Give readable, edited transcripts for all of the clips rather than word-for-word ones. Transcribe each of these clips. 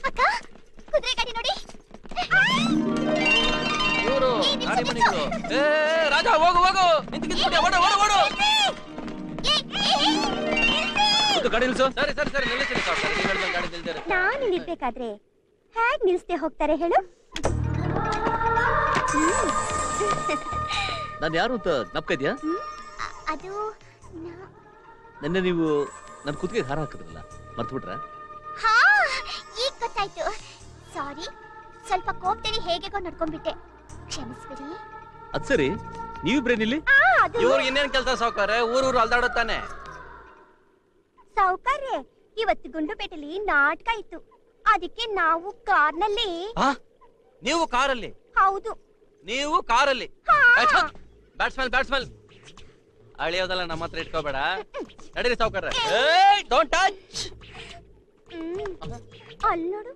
ಅಕ್ಕ ಕುದುರೆ ಗಾಡಿ ನೋಡಿ. ಇವರು ಗಾಡಿ ಮನೆಗಳು. ರಾಜ ಹೋಗು ಹೋಗು, ನಿಂತ್ಕಿದ್ಬಿಟ್ಟೆ, ಓಡು ಓಡು ಓಡು. ಗಾಡಿ ನಿಲ್ಸು. ಸರಿ ಸರಿ ಸರಿ ನಿಲ್ಲಿಸಿ ಗಾಡಿ ನಿಲ್ತಾರೆ. ನಾನು ನಿಲ್ಬೇಕಾದ್ರೆ ಹೇಗ್ ನಿಲ್ಸ್ದೆ ಹೋಗ್ತಾರೆ ಹೇಳು? ನಾನು ಯಾರು ಅಂತ ಜ್ಞಾಪಕ ಇದೆಯಾ? ಅದು ನೆನ್ನೆ ನೀವು ನನ್ನ ಕುತ್ತಿಗೆ ಹಾರ ಹಾಕಿದ್ರಲ್ಲ, ಮರ್ತು ಬಿಟ್ರ? ಹಾ, ಈಗ ಗೊತ್ತಾಯ್ತು. ಸಾರಿ, ಸ್ವಲ್ಪ ಕೋಪದಲ್ಲಿ ಹೇಗೆಗೋ ನಡ್ಕೊಂಡ್ಬಿಟ್ಟೆ, ಕ್ಷಮಿಸ್ಬಿಡಿ. ಅದ್ ಸರಿ, ನೀವಿಬ್ರೇ ನಿಲ್ಲಿ. ಇವ್ರಿಗೆ ಇನ್ನೇನ್ ಕೆಲಸ ಸಾವುಕಾರೆ? ಊರೂರು ಅಲ್ದಾಡುತ್ತಾನೆ. ಸಾವುಕಾರ್ರೆ, ಇವತ್ತು ಗುಂಡುಪೇಟೆಲಿ ನಾಟಕ ಇತ್ತು, ಅದಕ್ಕೆ ನಾವು ಕಾರ್ನಲ್ಲಿ. ನೀವು ಕಾರಲ್ಲಿ? ಹೌದು. ನೀವು ಕಾರಲ್ಲಿ? ಬ್ಯಾಟ್ಸ್ಮನ್ ಬ್ಯಾಟ್ಸ್ಮನ್ ಅಳಿಯೋದಲ್ಲ, ನಮ್ಮ ಹತ್ರ ಇಟ್ಕೋಬೇಡ. ನಡೀರಿ ಸಾವುಕಾರ. Don't touch. ಅಲ್ಲೋಡು.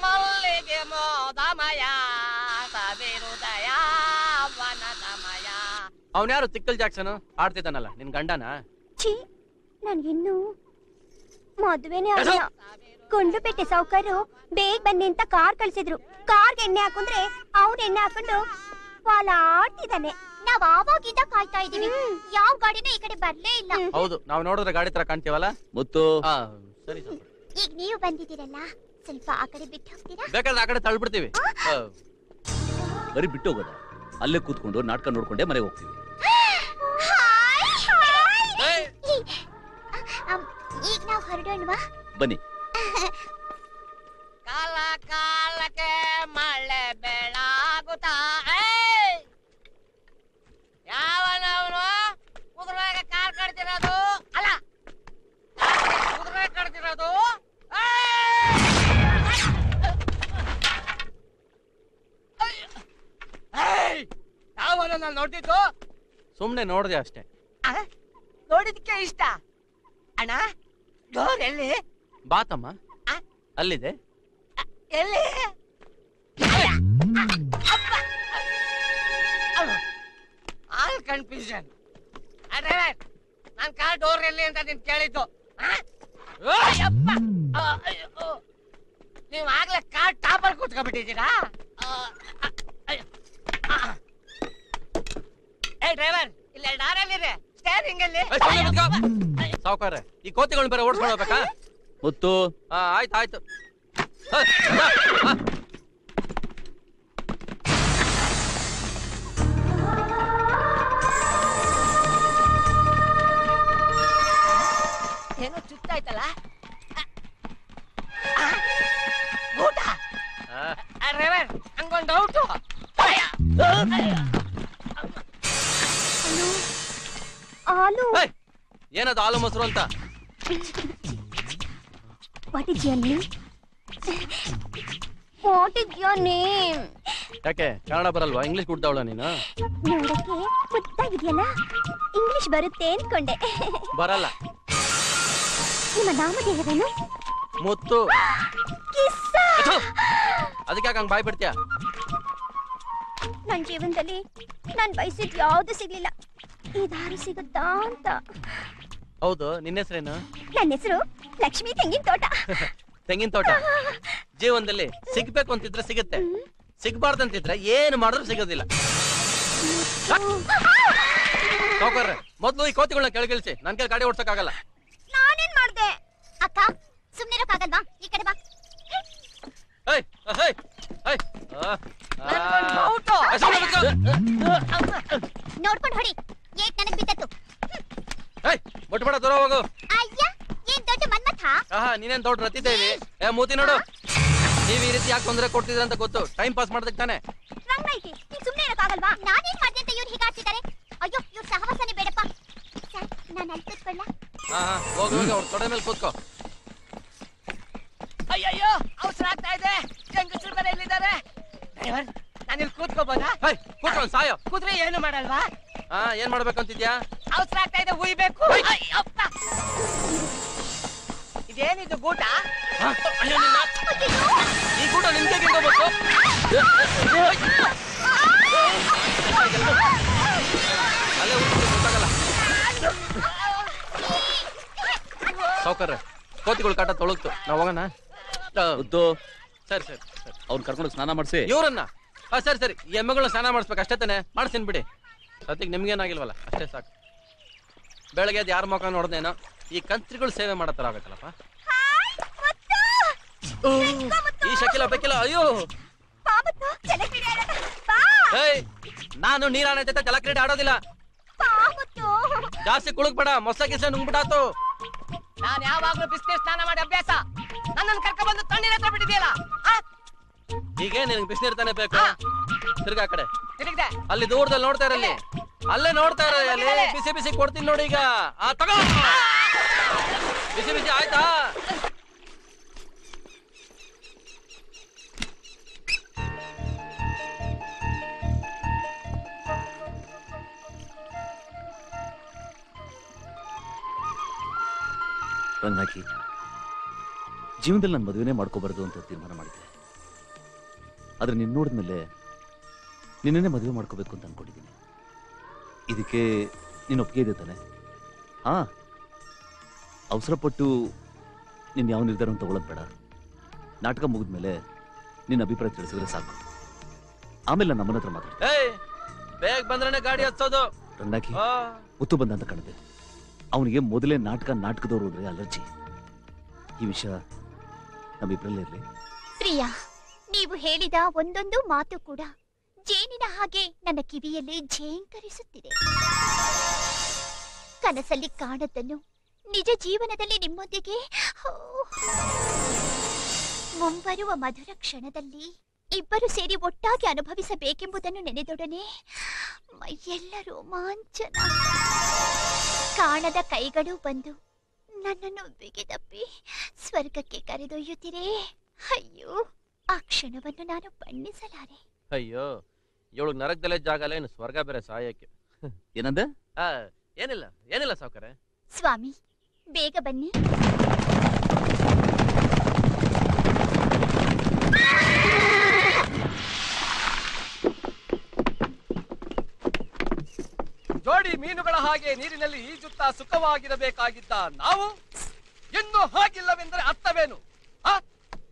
ಮಲ್ಲಿಗೆ ಮೋದಮಯ ಸವಿರುದಯ ವನದಮಯ. ಅವನ್ಯಾರು ತಿಕ್ಕಲ್ ಜಾಕ್ಸನ್ ಆಡ್ತಿದ್ದಾನಲ್ಲ, ನಿನ್ ಗಂಡನ? ಛೀ, ನನ್ಗಿನ್ನು ಮದುವೆನೇ ಆಗಿಲ್ಲ. ಗುಂಡುಪೇಟೆ ಸಾವುಕಾರು ಬೇಗ ಬನ್ನಿ ಅಂತ ಕಾರ್ ಕಳ್ಸಿದ್ರು. ಕಾರ್ಗೆ ಎಣ್ಣೆ ಹಾಕಂದ್ರೆ ಅವ್ನ ಎಣ್ಣೆ ಹಾಕೊಂಡು ಆಡ್ತಿದ್ದಾನೆ. ನಾವ್ ಆವಾಗಿಂದ ಕಾಯ್ತಾ ಇದೀವಿ, ಯಾವ ಗಾಡಿನೂ ಈ ಕಡೆ ಬರ್ಲೇ ಇಲ್ಲ. ಹೌದು, ನಾವ್ ನೋಡಿದ್ರೆ ಗಾಡಿ ತರ ಕಾಣ್ತೀವಲ್ಲ. ಮುತ್ತು ಸರಿ. ಈಗ ನೀವು ಬಂದಿದ್ದೀರಲ್ಲ, ಸ್ವಲ್ಪ ಆ ಕಡೆ ಬಿಟ್ಟು ಹೋಗ್ತೀರಾ? ಬೇಕಾದ್ರೆ ಆ ಕಡೆ ತಳ್ಬಿಡ್ತೀವಿ. ಬರೀ ಬಿಟ್ಟು ಹೋಗೋದ? ಅಲ್ಲೇ ಕೂತ್ಕೊಂಡು ನಾಟಕ ನೋಡ್ಕೊಂಡೆ ಮನೆ ಹೋಗ್ತೀವಿ. ಈಗ ನಾವು ಹೊರಡೋಣವಾ? ಬನ್ನಿ. ಕಾಲ ಕಾಲಕ್ಕೆ ಮಳೆ ಬೆಳಗುತ್ತಾ ಯಾವನವನು ಕುದುರೆಗ ಕಾರ್ ಕಡ್ತಿರೋದು ಅಲ್ಲ, ಕುದುರೆ ಕಡ್ತಿರೋದು. ಯಾವನ ನಾನು ನೋಡ್ತಿದ್ದು? ಸುಮ್ನೆ ನೋಡ್ದೆ ಅಷ್ಟೇ. ನೋಡಿದಕ್ಕೆ ಇಷ್ಟ. ಅಣ್ಣ, ಡೋರ್ ಎಲ್ಲಿ? ಬಾತಮ್ಮ, ಅಲ್ಲಿದೆ. ಎಲ್ಲಿ? All confusion. ಡ್ರೈವರ್, ನಾನ್ ಕಾರ್ ಡೋರ್ ಎಲ್ಲಿ ಅಂತ ನೀನ್ ಕೇಳಿದ್ದು. ನೀವು ಆಗ್ಲೇ ಕಾರ್ ಟಾಪರ್ ಕೂತ್ಕೊಂಡ್ಬಿಟ್ಟಿದ್ದೀರಾ? ಏ ಡ್ರೈವರ್, ಇಲ್ಲ ಡಾರ್ ಎಲ್ಲಿದೆ? ಸ್ಟೇರಿಂಗ್ ಅಲ್ಲಿ. ಸಾವುಕಾರ, ಈ ಕೋತಿಗಳನ್ನ ಬೇರೆ ಓಡಿಸ್ಕೊಂಡು ಹೋಗ್ಬೇಕಾ? ಮುತ್ತು, ಆಯ್ತು ಆಯ್ತು. ಏನೋ ಚುಚ್ಚಾಯ್ತಲ್ಲ. ಊಟ ಡ್ರೈವರ್, ಹಂಗೊಂದು ಔಟು. ಏನದು ಹಾಲು ಮೊಸರು ಅಂತ? What is your name? What is your name? ಯಾಕೆ ಕನ್ನಡ ಬರಲ್ವಾ? ಇಂಗ್ಲಿಷ್ ಕುಡ್ತಾವಳ ನೀನು? ನೋಡಕ್ಕೆ ಮುದ್ದಾಗಿದೆಯಲ್ಲ, ಇಂಗ್ಲಿಷ್ ಬರುತ್ತೆ ಅನ್ಕೊಂಡೆ. ಬರಲ್ಲ. ನಿಮ್ಮ ನಾಮಧೇಯವೇನು? ಮುತ್ತು. ಅದಕ್ಕೆ ಯಾಕೆ ಹಂಗ್ ಬಾಯ್ ಬಿಡ್ತೀಯ? ನನ್ನ ಜೀವನದಲ್ಲಿ ನಾನು ಬಯಸಿದ್ ಯಾವ್ದು ಸಿಗ್ಲಿಲ್ಲ, ಈ ದಾರಿ ಸಿಗುತ್ತಾ ಅಂತ. ಹೌದು, ನಿನ್ನ ಹೆಸರೇನು? ನನ್ನ ಹೆಸರು ಲಕ್ಷ್ಮೀ ತೆಂಗಿನ ತೋಟ. ತೆಂಗಿನ ತೋಟ. ಜೀವನದಲ್ಲಿ ಸಿಗ್ಬೇಕು ಅಂತಿದ್ರೆ ಸಿಗುತ್ತೆ, ಸಿಗ್ಬಾರ್ದಂತಿದ್ರೆ ಏನು ಮಾಡಿದ್ರು ಸಿಗೋದಿಲ್ಲ. ಸಾವುಕಾರ್ರೆ, ಮೊದ್ಲು ಈ ಕೋತಿಗಳನ್ನ ಕೆಳಗಿಳಿಸಿ, ನನ್ ಕೈ ಗಾಡಿ ಓಡ್ಸಕ್ಕಾಗಲ್ಲ. ನಾನೇನ್ ಮಾಡ್ದೆ? ಅಕ್ಕ, ಸುಮ್ನಿರೋಕ್ಕಾಗಲ್ವಾ? ಈ ಕಡೆ ಬಾ. ನೋಡ್ಕೊಂಡು ಹೊಡಿ, ಏಟ್ ನನಗ್ ಬಿದ್ದತ್ತು. ಮುಟ್ಬೇಡ, ದೂರ ಹೋಗು. ಅಯ್ಯ, ಏನ್ ದೊಡ್ಡ ಮನ್ಮಥ. ನೀನೇನ್ ದೊಡ್ಡ ರತಿದೇವಿ. ಮೂತಿ ನೋಡು, ನೀವ್ ಈ ರೀತಿ ಯಾಕೆ ತೊಂದರೆ ಕೊಡ್ತಿದ್ರ ಅಂತ ಗೊತ್ತು. ಟೈಮ್ ಪಾಸ್ ಮಾಡೋದಕ್ಕೆ ತಾನೆ. ರಂಗೈತಿ, ನೀನ್ ಸುಮ್ನೆ ಇರೋಕ್ಕಾಗಲ್ವಾ? ನಾನೇನ್ ಮಾಡ್ದೆ ಅಂತ ಇವ್ರು ಹೀಗಾಡ್ತಿದ್ದಾರೆ. ಅಯ್ಯೋ, ಇವ್ರ ಸಹವಾಸನೆ ಬೇಡಪ್ಪ. ಸರ್, ನಾನು ಅಲ್ಲಿ ಕೂತ್ಕೊಳ್ಳ? ಹೋಗಿ ಹೋಗಿ ಅವ್ರ ತೊಡೆ ಮೇಲೆ ಕೂತ್ಕೋ. ಅಯ್ಯಯ್ಯೋ, ಅವಸರ ಆಗ್ತಾ ಇದೆ. ಗಂಗಸರು ಬೇರೆ ಇಲ್ಲಿದ್ದಾರೆ. ಡ್ರೈವರ್, ನಾನು ಇಲ್ಲಿ ಕೂತ್ಕೋಬೋದಾ? ಕೂತ್ಕೊಂಡು ಸಾಯೋ. ಕುದುರೆ ಏನು ಮಾಡಲ್ವಾ? ಏನ್ ಮಾಡ್ಬೇಕಂತಿದ್ಯಾ? ಅವಸರ ಆಗ್ತಾ ಇದೆ, ಉಯ್ಬೇಕು. ಇದೇನಿದು ಗೂಟ? ಈ ಗೂಟ ನಿಮ್ಗೆ ಗಿರ್ಕೋಬೇಕು. ಅಲ್ಲೇ ಗೊತ್ತಾಗಲ್ಲ. ಸಾವ್ಕಾರ ಕೋತಿಗಳು ಕಾಟ ತೊಳಗ್ತು ನಾವ್ ಹೋಗೋಣ. ಸರಿ ಸರಿ ಸರಿ ಅವ್ರು ಕರ್ಕೊಂಡು ಸ್ನಾನ ಮಾಡಿಸಿ. ಇವ್ರನ್ನ ಸರಿ ಸರಿ ಎಮ್ಮೆಗಳನ್ನ ಸ್ನಾನ ಮಾಡಿಸ್ಬೇಕು ಅಷ್ಟೇ ತಾನೆ, ಮಾಡಿಸ್ತೀನಿ ಬಿಡಿ. ಸದ್ಯಕ್ಕೆ ನಿಮ್ಗೇನಾಗಿಲ್ವಲ್ಲ ಅಷ್ಟೇ ಸಾಕು. ಬೆಳಗ್ಗೆ ಅದು ಯಾರ ಮುಖ ನೋಡ್ದೇನೋ ಈ ಕಂತ್ರಿಗಳು ಸೇವೆ ಮಾಡತ್ತಾರ ಆಗತ್ತಲ್ಲಪ್ಪ. ಈ ಶಕಿಲ ಬೇಕಿಲ್ಲ. ಅಯ್ಯೋ ಏಯ್, ನಾನು ನೀರಾಣ ಜೊತೆ ಜಲ ಕ್ರೀಡೆ ಆಡೋದಿಲ್ಲ. ಜಾಸ್ತಿ ಕುಳುಕ್ಬೇಡ, ಮೊಸ ಗಿಸ ನುಂಗ್ಬಿಟ್ಟಾತು. ನಾನ್ ಯಾವಾಗ್ಲೂ ಬಿಸಿನೀರ್ ಸ್ನಾನ ಮಾಡಿ ಅಭ್ಯಾಸ. ನನ್ನನ್ನು ಕರ್ಕ ಬಂದು ತಣ್ಣೀರ್ ಹತ್ರ ಬಿಟ್ಟಿದೆಯಲ್ಲ. ಹೀಗೆ ನಿನಗೆ ಬಿಸಿನೀರ್ ತಾನೇ ಬೇಕು. ತಿರ್ಗಾ ಕಡೆ ತಿರುಗಿದೆ. ಅಲ್ಲಿ ದೂರದಲ್ಲಿ ನೋಡ್ತಾ ಇರಲ್ಲಿ, ಅಲ್ಲೇ ನೋಡ್ತಾ ಇರ ಅಲ್ಲಿ. ಬಿಸಿ ಬಿಸಿ ಕೊಡ್ತೀನಿ ನೋಡಿ ಈಗ. ತಗೋ ಬಿಸಿ ಬಿಸಿ ಆಯ್ತಾ? ರಂಗನಾಥಿ, ಜೀವನದಲ್ಲಿ ನಾನು ಮದುವೆನೇ ಮಾಡ್ಕೋಬಾರ್ದು ಅಂತ ತೀರ್ಮಾನ ಮಾಡಿದ್ದೆ. ಆದ್ರೆ ನಿನ್ನ ನೋಡಿದ್ಮೇಲೆ ನಿನ್ನೇ ಮದುವೆ ಮಾಡ್ಕೋಬೇಕು ಅಂತ ಅನ್ಕೊಂಡಿದ್ದೀನಿ. ಇದಕ್ಕೆ ನೀನು ಒಪ್ಪಿಗೆ ಇದೆ ತಾನೆ? ಹಾ, ಅವಸರಪಟ್ಟು ನಿನ್ನ ಯಾವ ನಿರ್ಧಾರ ತಗೊಳ್ಳೋದು ಬೇಡ. ನಾಟಕ ಮುಗಿದ್ಮೇಲೆ ನಿನ್ನ ಅಭಿಪ್ರಾಯ ತಿಳಿಸಿದ್ರೆ ಸಾಕು. ಆಮೇಲೆ ನಾನು ನಮ್ಮನ ಹತ್ರ ಮಾತಾಡ್ತೀನಿ. ಬೇಗ ಬಂದ್ರೆ ಗಾಡಿ ಹಚ್ಚೋದು. ರಂಗನಾಥಿ, ಮುತ್ತು ಬಂದ ಅಂತ ಕಾಣುತ್ತೆ. ಅವನಿಗೆ ಮೊದಲೇ ನಾಟಕದವ್ರು ಹೋದ್ರೆ ಅಲರ್ಜಿ. ಈ ವಿಷಯ ನಮ್ಮಿಬ್ಬರಲ್ಲೇ ಇರಲಿ. ಪ್ರಿಯಾ, ನೀವು ಹೇಳಿದ ಒಂದೊಂದು ಮಾತು ಕೂಡ ಜೇನಿನ ಹಾಗೆ ನನ್ನ ಕಿವಿಯಲ್ಲಿ ಝೇಂಕರಿಸುತ್ತಿದೆ. ಕನಸಲ್ಲಿ ಕಾಣದನ್ನು ನಿಜ ಜೀವನದಲ್ಲಿ ನಿಮ್ಮೊಂದಿಗೆ ಮುಂಬರುವ ಮಧುರ ಕ್ಷಣದಲ್ಲಿ ಇಬ್ಬರು ಸೇರಿ ಒಟ್ಟಾಗಿ ಅನುಭವಿಸಬೇಕೆಂಬುದನ್ನು ನೆನೆದೊಡನೆ ಮೈಯೆಲ್ಲ ರೋಮಾಂಚನ. ಕಾಣದ ಕೈಗಳು ಬಂದು ನನ್ನನ್ನು ಬಿಗಿದಪ್ಪಿ ಸ್ವರ್ಗಕ್ಕೆ ಕರೆದೊಯ್ಯುತ್ತಿರೇ. ಅಯ್ಯೋ, ಆ ಕ್ಷಣವನ್ನು ನಾನು ಬಣ್ಣಿಸಲಾರೆ. ಅಯ್ಯೋ, ಇವಳು ನರಕದಲ್ಲೇ ಜಾಗ ಅಲ್ಲ, ಇನ್ನು ಸ್ವರ್ಗ ಬೇರೆ ಸಾಯಕ್ಕೆ. ಏನಂದ? ಏನಿಲ್ಲ ಏನಿಲ್ಲ ಸಾವ್ಕಾರೆ. ಸ್ವಾಮಿ, ಬೇಗ ಬನ್ನಿ. ಜೋಡಿ ಮೀನುಗಳ ಹಾಗೆ ನೀರಿನಲ್ಲಿ ಈಜುತ್ತಾ ಸುಖವಾಗಿರಬೇಕಾಗಿದ್ದ ನಾವು ಇನ್ನೂ ಹಾಗಿಲ್ಲವೆಂದರೆ ಅರ್ಥವೇನು?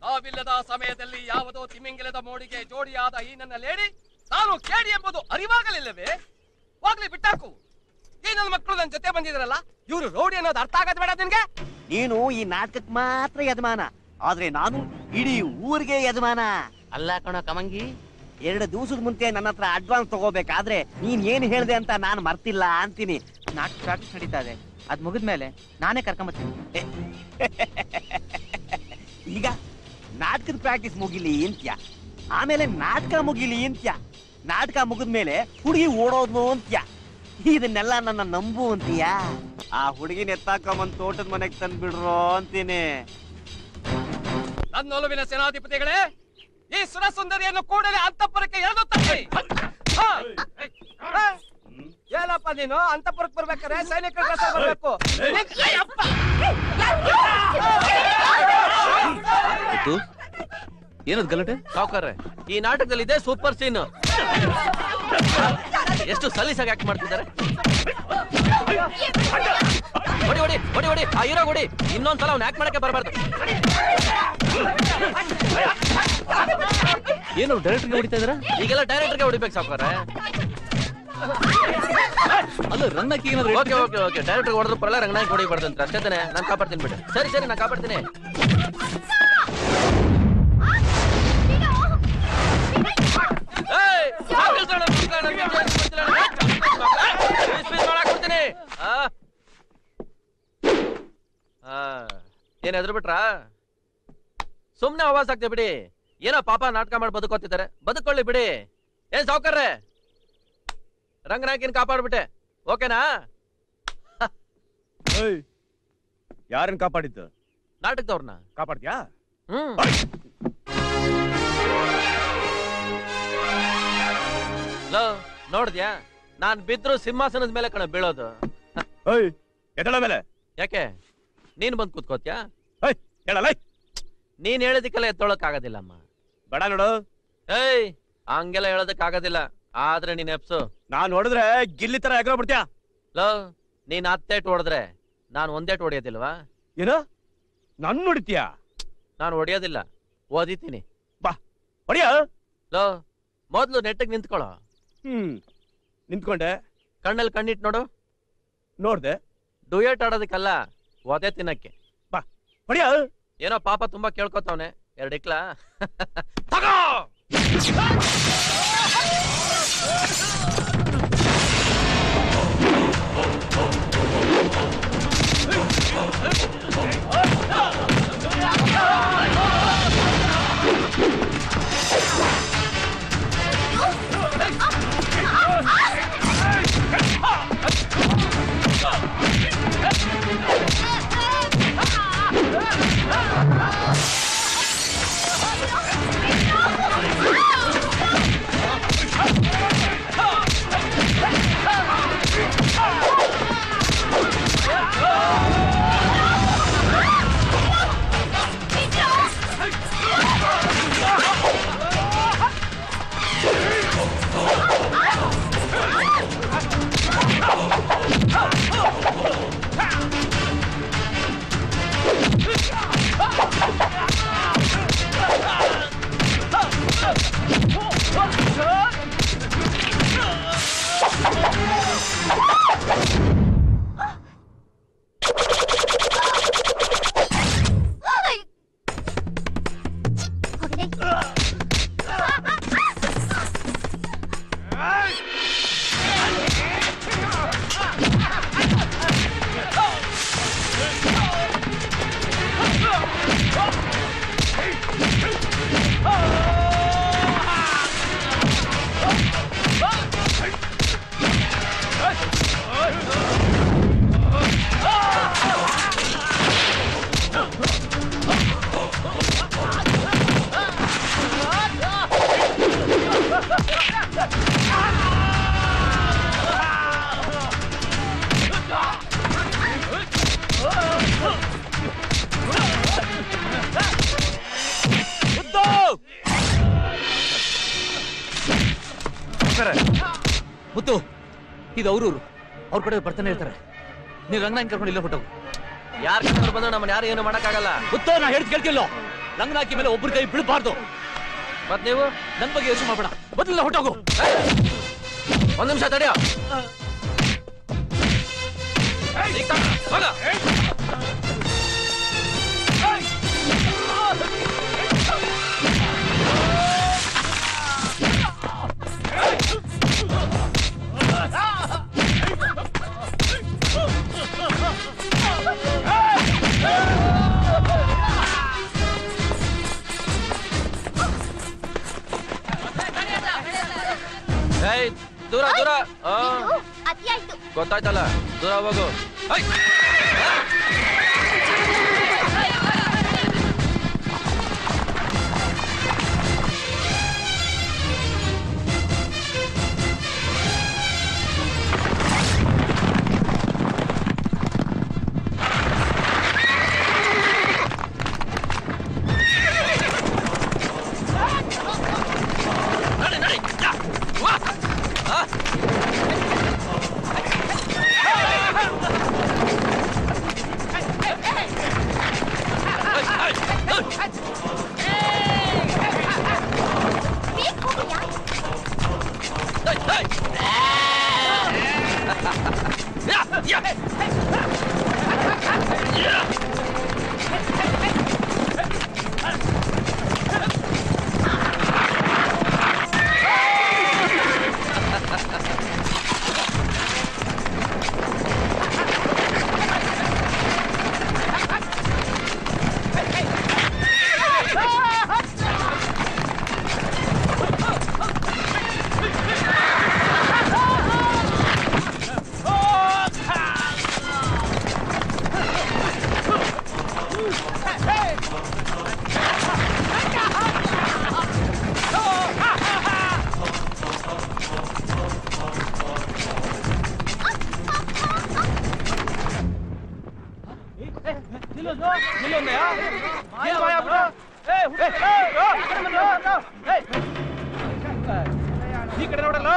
ನಾವಿಲ್ಲದ ಸಮಯದಲ್ಲಿ ಯಾವುದೋ ತಿಮಿಂಗಿಲದ ಮೋಡಿಗೆ ಜೋಡಿಯಾದ ಈ ನನ್ನ ಲೇಡಿ ನಾನು ಕೇಳಿ ಎಂಬುದು ಅರಿವಾಗಲಿಲ್ಲವೇ? ಹೋಗ್ಲಿ, ಬಿಟ್ಟಾಕು. ಈ ನನ್ನ ಮಕ್ಕಳು ನನ್ನ ಜೊತೆ ಬಂದಿದ್ರಲ್ಲ, ಇವರು ರೌಡಿ ಅನ್ನೋದು ಅರ್ಥ ಆಗದ್ ಬೇಡ ನಿನ್ಗೆ? ನೀನು ಈ ನಾಟಕಕ್ಕೆ ಮಾತ್ರ ಯಜಮಾನ, ಆದ್ರೆ ನಾನು ಇಡೀ ಊರಿಗೆ ಯಜಮಾನ. ಅಲ್ಲ ಕಣ ಕಮಂಗಿ, 2 ದಿವಸದ ಮುಂಚೆ ನನ್ನ ಹತ್ರ ಅಡ್ವಾನ್ಸ್ ತಗೋಬೇಕಾದ್ರೆ ನೀನ್ ಏನ್ ಹೇಳ್ದೆ ಅಂತ ನಾನು ಮರ್ತಿಲ್ಲ ಅಂತೀನಿ. ನಾಟಕ ಪ್ರಾಕ್ಟೀಸ್ ನಡೀತಾ ಇದೆ, ಅದ್ ಮುಗಿದ್ಮೇಲೆ ನಾನೇ ಕರ್ಕೊಂಬರ್ತೀನಿ. ಈಗ ನಾಟಕದ ಪ್ರಾಕ್ಟೀಸ್ ಮುಗಿಲಿ ಅಂತ್ಯ, ಆಮೇಲೆ ನಾಟಕ ಮುಗಿಲಿ ಅಂತ್ಯ, ನಾಟಕ ಮುಗಿದ್ಮೇಲೆ ಹುಡುಗಿ ಓಡೋದು ಅಂತ್ಯ. ಇದನ್ನೆಲ್ಲ ನನ್ನ ನಂಬು ಅಂತೀಯ? ಆ ಹುಡುಗಿನ ಎತ್ತಾಕೊಂಬಂದ್ ತೋಟದ ಮನೆಗೆ ತಂದ್ಬಿಡ್ರೋ ಅಂತೀನಿ. ನನ್ನ ಒಲವಿನ ಸೇನಾಧಿಪತಿಗಳೇ, ಈ ಸುರಸುಂದರಿಯನ್ನು ಕೂಡಲೇ ಅಂತಃಪುರಕ್ಕೆ ಎಳೆದು ತನ್ನಿ. ಏನಪ್ಪ ನೀನು ಅಂತಃಪುರಕ್ಕೆ ಬರ್ಬೇಕಾದ್ರೆ ಸೈನಿಕರ ಡ್ರೆಸ್ ಬರ್ಬೇಕು. ಏನದು ಗಲಾಟೆ? ಸಾವ್ಕಾರೆ, ಈ ನಾಟಕದಲ್ಲಿ ಇದೆ ಸೂಪರ್ ಸೀನ್. ಎಷ್ಟು ಸಲೀಸಾಗಿ ಆಕ್ಟ್ ಮಾಡ್ತಿದ್ದಾರೆ. ಹೊಡಿ ಹೊಡಿ ಹೊಡಿ ಹೊಡಿ, ಆ ಹೀರೋ ಹೊಡಿ. ಇನ್ನೊಂದ್ಸಲ ಅವ್ನು ಆಕ್ಟ್ ಮಾಡಕ್ಕೆ ಬರಬಾರ್ದು. ಏನು ಡೈರೆಕ್ಟರ್ಗೆ ಹೊಡಿತಾ ಇದಾರೆ? ಈಗೆಲ್ಲ ಡೈರೆಕ್ಟರ್ಗೆ ಹೊಡಿಬೇಕು ಸಾವ್ಕಾರೆ. ಅಲ್ಲ, ರಂಗನಾಥಿ ಏನಾದ್ರು ಓಕೆ ಓಕೆ ಓಕೆ, ಡೈರೆಕ್ಟರ್ ಹೊಡೆದ್ರು ಪರಲ್ಲ, ರಂಗನಾಥ್ ಹೊಡಿಬಾರ್ದಂತ ಅಷ್ಟೇ ತಾನೆ. ನಾನು ಕಾಪಾಡ್ತೀನಿ ಬಿಡು. ಸರಿ ಸರಿ, ನಾನು ಕಾಪಾಡ್ತೀನಿ. ಏನ್ ಎದ್ರು ಬಿಟ್ರಾ? ಸುಮ್ನೆ ಆವಾಜ್ ಆಗ್ತೇ ಬಿಡಿ. ಏನೋ ಪಾಪ ನಾಟಕ ಮಾಡಿ ಬದುಕೋತಿದ್ದಾರೆ, ಬದುಕೊಳ್ಳಿ ಬಿಡಿ. ಏನ್ ಸಾವ್ಕಾರ್ರೆ, ರಂಗನಾಯಕಿನ ಕಾಪಾಡ್ಬಿಟ್ಟೆ, ಓಕೆನಾ? ಯಾರನ್ನ ಕಾಪಾಡಿದ್ದು? ನಾಟಕದವ್ರನ್ನ ಕಾಪಾಡ್ತೀಯಾ? ನೋಡ್ದ್ಯಾ, ನಾನ್ ಬಿದ್ರು ಸಿಂಹಾಸನದ ಮೇಲೆ ಕಣ ಬೀಳೋದು. ಎದಳ ಮೇಲೆ ಯಾಕೆ ನೀನ್ ಬಂದ್ ಕೂತ್ಕೋತ್ಯಾ? ಹೇಳಲ್ಲ, ನೀನ್ ಹೇಳೋದಿಕ್ಕೆಲ್ಲ ಎತ್ತೊಳಕ್ ಆಗೋದಿಲ್ಲಮ್ಮ. ಬೇಡ ನೋಡು. ಹಂಗೆಲ್ಲ ಹೇಳೋದಕ್ ಆಗೋದಿಲ್ಲ. ಆದ್ರೆ ನೀನ್ ಎಪ್ಸು. ನಾನ್ ನೋಡಿದ್ರೆ ಗಿಲ್ಲಿ ತರ ಎಗರ ಬಿಡ್ತೀಯ. ಲೋ, ನೀನ್ 10 ಹೊಡೆದ್ರೆ ನಾನ್ 1 ಹೊಡೆಯೋದಿಲ್ವಾ? ಏನ ನನ್ ನೋಡ್ತೀಯಾ? ನಾನು ಹೊಡಿಯೋದಿಲ್ಲ, ಓದಿತೀನಿ. ಬಾ ಹೊಡಿಯ. ಲೋ, ಮೊದ್ಲು ನೆಟ್ಟಿಗೆ ನಿಂತ್ಕೊಳ್ಳೋ. ನಿಂತ್ಕೊಂಡೆ. ಕಣ್ಣಲ್ಲಿ ಕಣ್ಣಿಟ್ ನೋಡು. ನೋಡ್ದೆ. ಡುಯೆಟ್ ಆಡೋದಕ್ಕಲ್ಲ, ಓದೇ ತಿನ್ನಕ್ಕೆ. ಬಾ ಹೊಡಿಯ. ಏನೋ ಪಾಪ ತುಂಬಾ ಕೇಳ್ಕೊತಾವನೆ, ಎರಡಿಕ್ಲಾ ತಗೋ. ಮುತ್ತು, ಇದು ಅವ್ರೂರು. ಅವ್ರ ಕಡೆ ಬರ್ತಾನೆ ಇರ್ತಾರೆ. ನೀವು ರಂಗನಾಥ್ ಕರ್ಕೊಂಡು ಇಲ್ಲೇ ಹೊಟ್ಟೋಗು. ಯಾರು ಕರ್ಕೊಂಡು ಬಂದ್ರು ನಮ್ಮನ್ನ ಯಾರು ಏನು ಮಾಡಕ್ಕಾಗಲ್ಲ. ಮುತ್ತು, ನಾ ಹೇಳ್ದು ಕೇಳ್ತಿಲ್ಲ. ರಂಗನಾಥಿ ಮೇಲೆ ಒಬ್ರ ಕೈ ಬೀಳಬಾರ್ದು. ಮತ್ ನೀವು ನನ್ ಬಗ್ಗೆ ಯೋಚನೆ ಮಾಡ್ಬೇಡ, ಮೊದಲೆಲ್ಲ ಹೊಟ್ಟೋಗು. ಒಂದ್ ನಿಮಿಷ ತಡೆಯೋ. ದೂರ ದೂರ. ಅತಿಯಾಯ್ತು. ಗೊತ್ತಾಯ್ತಲ್ಲ, ದೂರ ಹೋಗು. ಈ ಕಡೆ ನೋಡಲ್ಲ.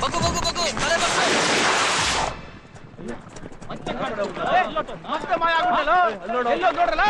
ಬಗ್ಗು ಬಗ್ಗು ಬಗ್ಗು ತಲೆ ಬಗ್ಗು. ಮತ್ತೆ ಮಾಯ ಆಗ್ಬಿಟ್ಟಲ್ಲ ಎಲ್ಲೋ ನೋಡ್ರಲ್ಲ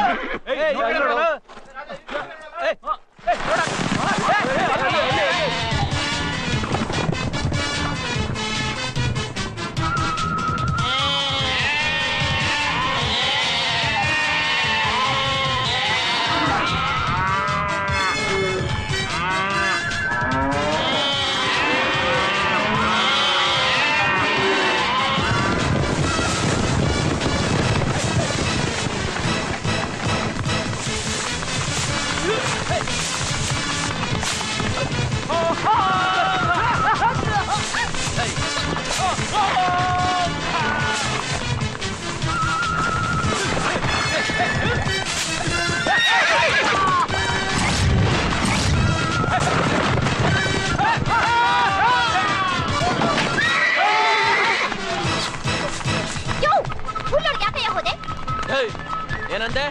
ಏನಂದೆ?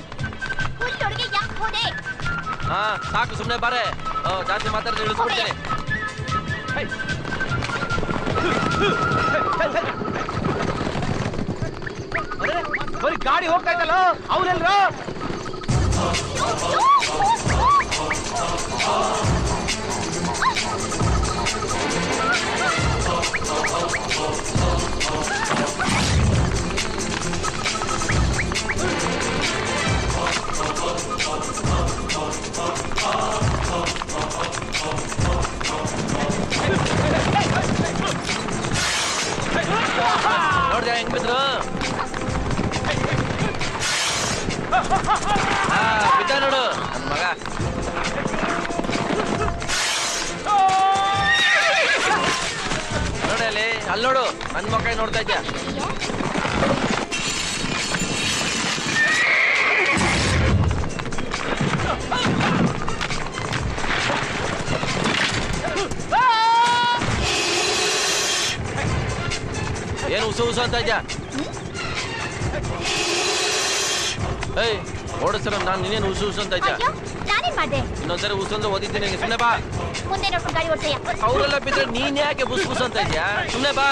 ಹಾ ಸಾಕು ಸುಮ್ನೆ ಬಾರೆ. ಜಾಸ್ತಿ ಮಾತಾಡಿದ್ರೆ ಇಳಿಸ್ಬಿಡ್ತೀನಿ. ಬರೀ ಗಾಡಿ ಹೋಗ್ತಾ ಇದ್ದಲ್ಲ ಅವ್ರೆಲ್ರ ನೋಡ್ದೆ ಹೆಂಗ್ ಬಿದ್ರು? ಬಿದ್ದ ನೋಡು ನನ್ ಮಗ. ನೋಡಿ ಅಲ್ಲಿ ನೋಡು ನನ್ ಮಕ್ಕ ನೋಡ್ತಾ ಇದ್ಯಾ? ಏನು ಉಸು ಉಸು ಅಂತ ಇದ್ಯಾ? ಏಯ್ ಓಡಿಸ್ರ ನಾನು ನೀನೇನು ಉಸು ಉಸು ಅಂತ ಇದ್ಯಾ? ನಾನೇನ್ ಮಾಡ್ದೆ? ಇನ್ನೊಂದ್ಸರಿ ಉಸು ಅಂದ್ರೆ ಓದಿದ್ದೀನಿ. ಸುಮ್ನೆ ಬಾ. ಮುಂದೆ ನೋಡ್ಕೊಂಡು ಗಾಡಿ ಓಡ್ಸಯ್ಯ. ಅವರೆಲ್ಲ ಬಿದ್ರೆ ನೀನ್ ಯಾಕೆ ಬುಸ್ ಬುಸ್ ಅಂತ ಇದ್ಯಾ? ಸುಮ್ನೆ ಬಾ.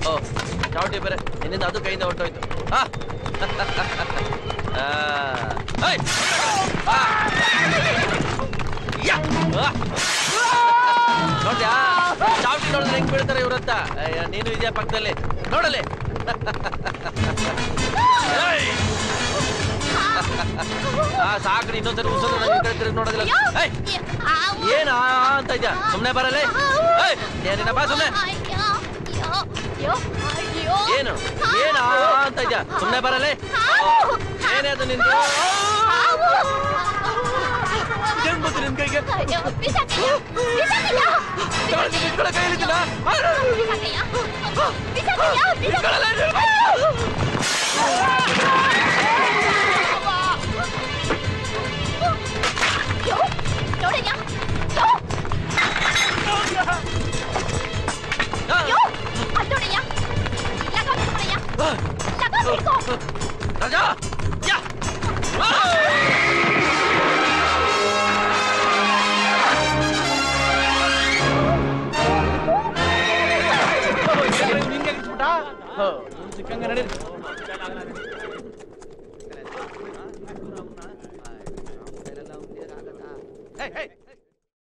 ಓ ಚಾವಟಿ ಬೇರೆ ನಿನ್ನಿಂದ ಅದು ಕೈಯಿಂದ ಹೊರಟೋಯ್ತು. ನೋಡ್ಯಾ ಚಾವಟಿ ನೋಡಿದ್ರೆ ಹೆಂಗ್ ಬೀಳ್ತಾರೆ ಇವ್ರಂತ. ನೀನು ಇದೆಯಾ ಪಕ್ಕದಲ್ಲಿ ನೋಡಲಿ. ಸಾಕ್ರಿ ಇನ್ನೊಂದ್ಸರಿ ಉಸೋದು ತಿರುಗಿ ನೋಡೋದಿಲ್ಲ. ಏನ ಅಂತ ಇದ್ಯಾ? ಸುಮ್ನೆ ಬರಲೇ. ಏನಿನ ಬಾ ಸುಮ್ನೆ. ಏನು ಏನ ಅಂತ ಇದ್ಯಾ? ಸುಮ್ನೆ ಬರಲೇ. ಏನೇ ಅದು ನಿಂದು? ಹೆಂಗ್ ಬಂತು ನಿನ್ ಕೈಗೆ? ಕೈಲಿದ್ದೀನ ರಾಜಾ ಸಿಕ್ಕಂಗ ನಡೀರಿ.